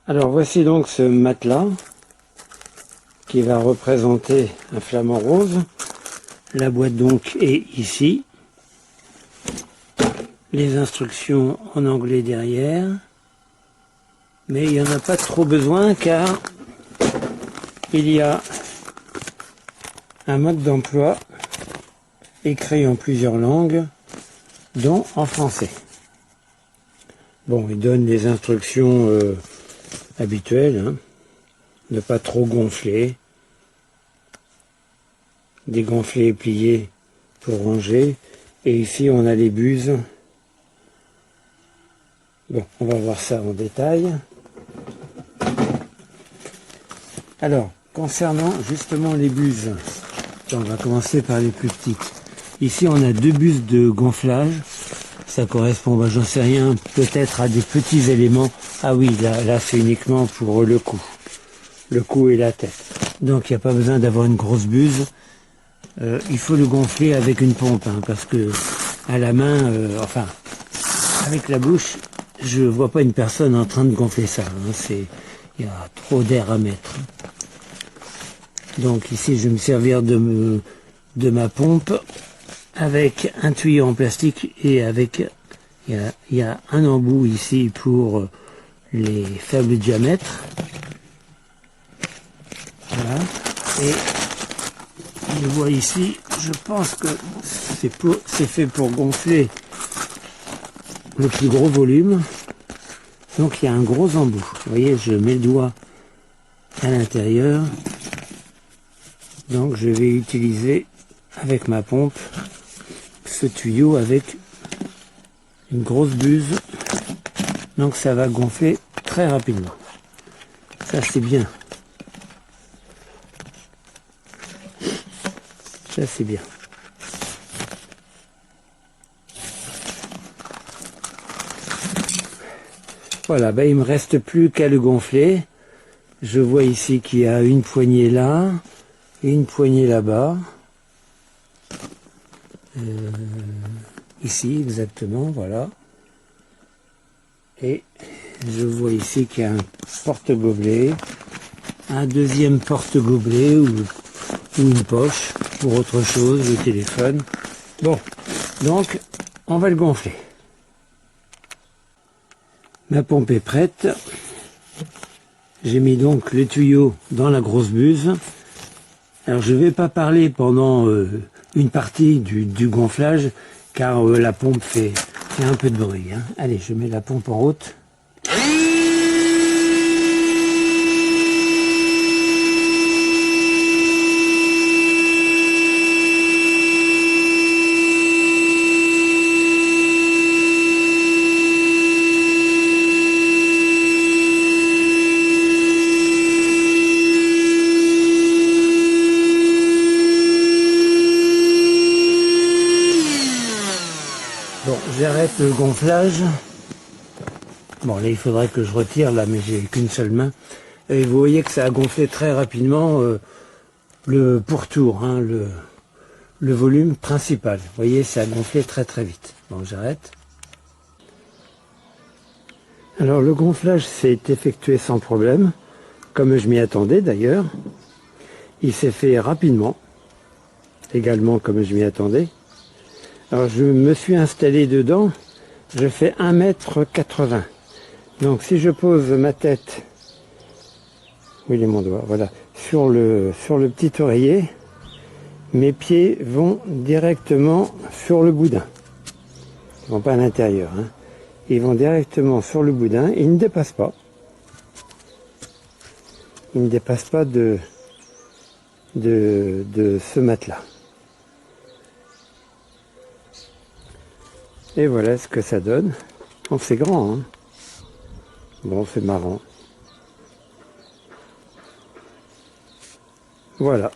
Alors voici donc ce matelas qui va représenter un flamant rose. La boîte donc est ici. Les instructions en anglais derrière. Mais il n'y en a pas trop besoin car il y a un mode d'emploi écrit en plusieurs langues, dont en français. Bon, il donne les instructions habituelles, hein. Ne pas trop gonfler, dégonfler et plier pour ranger, et ici on a les buses. Bon, on va voir ça en détail. Alors, concernant justement les buses, on va commencer par les plus petites. Ici, on a deux buses de gonflage. Ça correspond, j'en sais rien, peut-être à des petits éléments. Ah oui, là c'est uniquement pour le cou et la tête. Donc, il n'y a pas besoin d'avoir une grosse buse. Il faut le gonfler avec une pompe, hein, parce que à la main, avec la bouche, je vois pas une personne en train de gonfler ça. Hein, il y a trop d'air à mettre. Donc ici, je vais me servir de ma pompe avec un tuyau en plastique et avec il y a un embout ici pour les faibles diamètres. Voilà. Et je vois ici, je pense que c'est fait pour gonfler le plus gros volume. Donc il y a un gros embout. Vous voyez, je mets le doigt à l'intérieur. Donc je vais utiliser avec ma pompe ce tuyau avec une grosse buse. Donc ça va gonfler très rapidement. Ça c'est bien. Ça c'est bien. Voilà, il me reste plus qu'à le gonfler. Je vois ici qu'il y a une poignée là et une poignée là-bas. Ici exactement, voilà. Et je vois ici qu'il y a un porte-gobelet, un deuxième porte-gobelet ou une poche pour autre chose, le téléphone. Bon, donc on va le gonfler. Ma pompe est prête. J'ai mis donc le tuyau dans la grosse buse. Alors je ne vais pas parler pendant une partie du gonflage car la pompe fait un peu de bruit. Hein. Allez, je mets la pompe en route. Bon, j'arrête le gonflage. Bon, là, il faudrait que je retire, là, mais j'ai qu'une seule main. Et vous voyez que ça a gonflé très rapidement le pourtour, hein, le volume principal. Vous voyez, ça a gonflé très très vite. Bon, j'arrête. Alors, le gonflage s'est effectué sans problème, comme je m'y attendais d'ailleurs. Il s'est fait rapidement, également comme je m'y attendais. Alors je me suis installé dedans, je fais 1,80 m. Donc si je pose ma tête, où il est mon doigt, voilà, sur le petit oreiller, mes pieds vont directement sur le boudin. Ils vont pas à l'intérieur, hein. Ils vont directement sur le boudin, ils ne dépassent pas. Ils ne dépassent pas de ce matelas. Et voilà ce que ça donne. Bon, c'est grand, hein. Bon, c'est marrant. Voilà.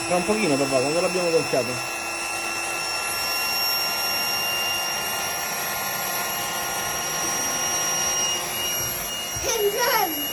Tra un pochino papà, quando l'abbiamo gonfiato. Entrando.